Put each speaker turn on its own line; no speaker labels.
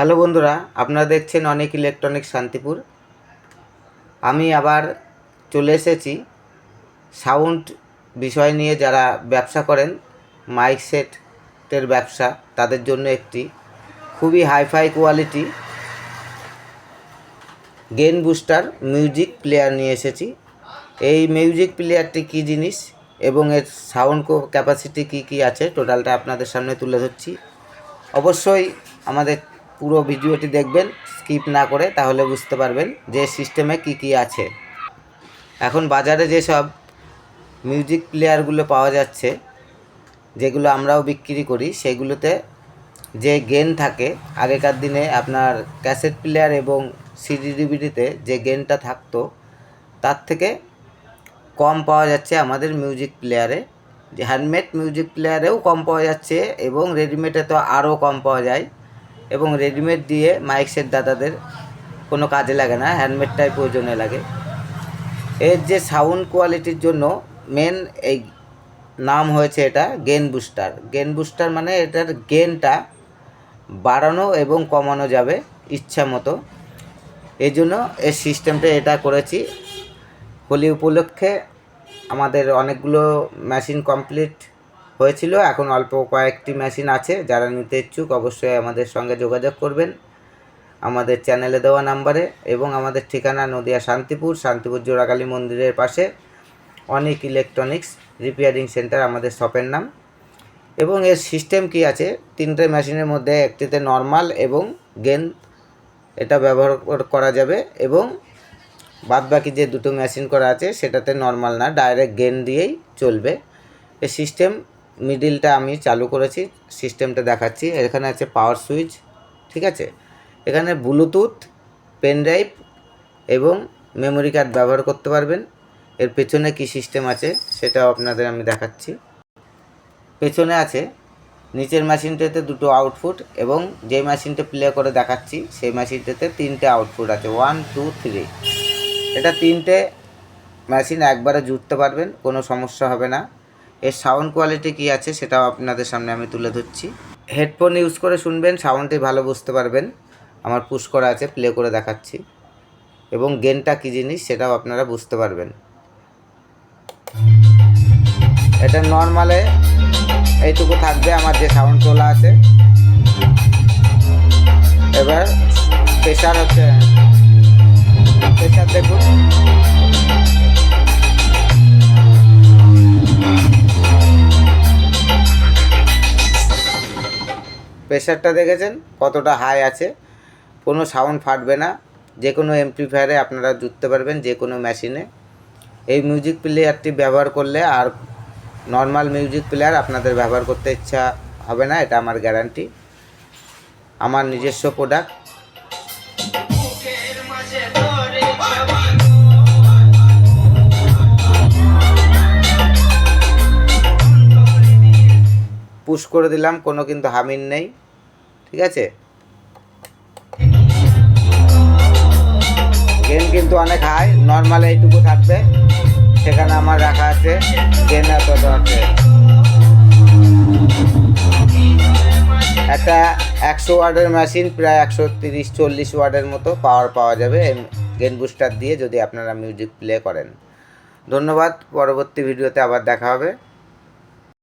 Hello বন্ধুরা, আপনারা দেখছেন অনেক ইলেকট্রনিক্স শান্তিপুর। আমি আবার চলে এসেছি সাউন্ড বিষয় নিয়ে। যারা ব্যবসা করেন, মাইক সেটের ব্যবসা, তাদের জন্য একটি খুবই hi fi quality gain booster music player নিয়ে এসেছি। এই মিউজিক প্লেয়ারটি কী জিনিস এবং এর সাউন্ড ক্যাপাসিটি কী আছে টোটালটা আপনাদের সামনে তুলে ধরছি। অবশ্যই আমাদের পুরো ভিডিওটি দেখবেন স্কিপ না করে, তাহলে বুঝতে পারবেন যে সিস্টেমে কী আছে। এখন বাজারে যেসব মিউজিক প্লেয়ারগুলো পাওয়া যাচ্ছে, যেগুলো আমরাও বিক্রি করি, সেগুলোতে যে গেন থাকে, আগেকার দিনে আপনার ক্যাসেট প্লেয়ার এবং সিডি ডিভিডিতে যে গেনটা থাকতো তার থেকে কম পাওয়া যাচ্ছে আমাদের মিউজিক প্লেয়ারে। যে হ্যান্ডমেড মিউজিক প্লেয়ারেও কম পাওয়া যাচ্ছে এবং রেডিমেডে তো আরও কম পাওয়া যায়। এবং রেডিমেড দিয়ে মাইক সেট দাদাদের কোনো কাজে লাগে না, হ্যান্ডমেডটাই প্রয়োজনে লাগে। এর যে সাউন্ড কোয়ালিটির জন্য মেন এই নাম হয়েছে এটা গেন বুস্টার। গেন বুস্টার মানে এটার গেনটা বাড়ানো এবং কমানো যাবে ইচ্ছা মতো। এই জন্য এই সিস্টেমটা এটা করেছি। হোলি উপলক্ষে আমাদের অনেকগুলো মেশিন কমপ্লিট হয়েছিল, এখন অল্প কয়েকটি মেশিন আছে। যারা নিতে ইচ্ছুক অবশ্যই আমাদের সঙ্গে যোগাযোগ করবেন আমাদের চ্যানেলে দেওয়া নাম্বারে। এবং আমাদের ঠিকানা নদিয়া শান্তিপুর জোড়াকালী মন্দিরের পাশে অনেক ইলেকট্রনিক্স রিপেয়ারিং সেন্টার আমাদের শপের নাম। এবং এর সিস্টেম কি আছে, তিনটে মেশিনের মধ্যে একটিতে নর্মাল এবং গেন এটা ব্যবহার করা যাবে, এবং বাদবাকি যে দুটো মেশিন করা আছে সেটাতে নর্মাল না, ডাইরেক্ট গেন দিয়েই চলবে। এই সিস্টেম মিডিলটা আমি চালু করেছি, সিস্টেমটা দেখাচ্ছি। এখানে আছে পাওয়ার সুইচ, ঠিক আছে। এখানে ব্লুটুথ, পেন ড্রাইভ এবং মেমোরি কার্ড ব্যবহার করতে পারবেন। এর পেছনে কি সিস্টেম আছে সেটাও আপনাদের আমি দেখাচ্ছি। পেছনে আছে নিচের মেশিনটাতে দুটো আউটপুট, এবং যে মেশিনটা প্লে করে দেখাচ্ছি সেই মেশিনটাতে তিনটে আউটপুট আছে, 1 2 3। এটা তিনটে মেশিন একবারে জুড়তে পারবেন, কোনো সমস্যা হবে না। এর সাউন্ড কোয়ালিটি কী আছে সেটাও আপনাদের সামনে আমি তুলে ধরছি। হেডফোন ইউজ করে শুনবেন, সাউন্ডটি ভালো বুঝতে পারবেন। আমার পুশ করা আছে, প্লে করে দেখাচ্ছি, এবং গেনটা কী জিনিস সেটাও আপনারা বুঝতে পারবেন। এটা নর্মালে এইটুকু থাকবে আমার যে সাউন্ড তোলা আছে। এবার প্রেশার হচ্ছে, প্রেশার দেখুন, প্রেশারটা দেখেছেন কতটা হাই আছে, কোনো সাউন্ড ফাটবে না। যে কোনো এমপ্লিফায়ারে আপনারা জুড়তে পারবেন, যে কোনো মেশিনে। এই মিউজিক প্লেয়ারটি ব্যবহার করলে আর নর্মাল মিউজিক প্লেয়ার আপনাদের ব্যবহার করতে ইচ্ছা হবে না, এটা আমার গ্যারান্টি, আমার নিজস্ব প্রোডাক্ট। পুশ করে দিলাম, কোনো কিন্তু হামিং নেই, ঠিক আছে। গেন কিন্তু অনেক হাই, নর্মাল এইটুকু থাকবে, সেখানে আমার রাখা আছে গেন এতটা আছে। একটা 100 ওয়াটের মেশিন প্রায় 130-140 ওয়াটের মতো পাওয়ার পাওয়া যাবে গেন বুস্টার দিয়ে, যদি আপনারা মিউজিক প্লে করেন। ধন্যবাদ, পরবর্তী ভিডিওতে আবার দেখা হবে।